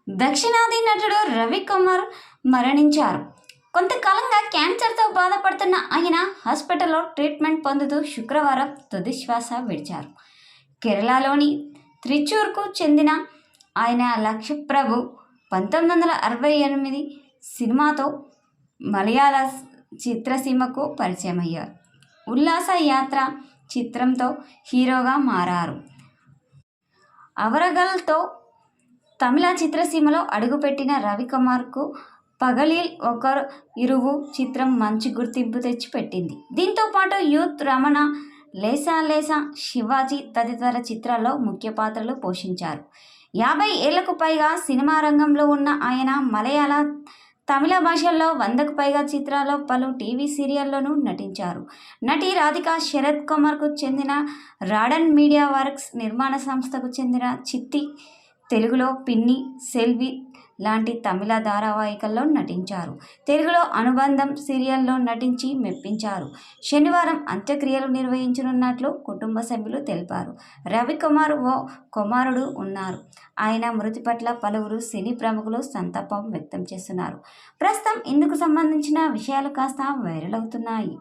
దక్షిణాది నటుడు రవికుమార్ మరణించారు. కొంతకాలంగా క్యాన్సర్తో బాధపడుతున్న ఆయన హాస్పిటల్లో ట్రీట్మెంట్ పొందుతూ శుక్రవారం తుదిశ్వాస విడిచారు. కేరళలోని త్రిచూర్కు చెందిన ఆయన లక్షప్రభు 1968 సినిమాతో మలయాళ చిత్రసీమకు పరిచయమయ్యారు. ఉల్లాస యాత్ర చిత్రంతో హీరోగా మారారు. అవరగల్తో తమిళ చిత్రసీమలో అడుగుపెట్టిన రవికుమార్కు పగలీల్ ఒకరు ఇరువు చిత్రం మంచి గుర్తింపు తెచ్చిపెట్టింది. దీంతో పాటు యూత్ రమణ, లేసా లేసా, శివాజీ తదితర చిత్రాల్లో ముఖ్య పాత్రలు పోషించారు. 50 ఏళ్లకు పైగా సినిమా రంగంలో ఉన్న ఆయన మలయాళ, తమిళ భాషల్లో 100కు పైగా చిత్రాల్లో, పలు టీవీ సీరియల్లోనూ నటించారు. నటి రాధిక శరత్ కుమార్కు చెందిన రాడన్ మీడియా వర్క్స్ నిర్మాణ సంస్థకు చెందిన చిత్తి, తెలుగులో పిన్ని, సెల్వి లాంటి తమిళ ధారావాహికల్లో నటించారు. తెలుగులో అనుబంధం సీరియల్లో నటించి మెప్పించారు. శనివారం అంత్యక్రియలు నిర్వహించనున్నట్లు కుటుంబ సభ్యులు తెలిపారు. రవికుమార్ ఓ కుమారుడు ఉన్నారు. ఆయన మృతి పట్ల పలువురు సినీ ప్రముఖులు సంతాపం వ్యక్తం చేస్తున్నారు. ప్రస్తుతం ఇందుకు సంబంధించిన విషయాలు కాస్త వైరల్ అవుతున్నాయి.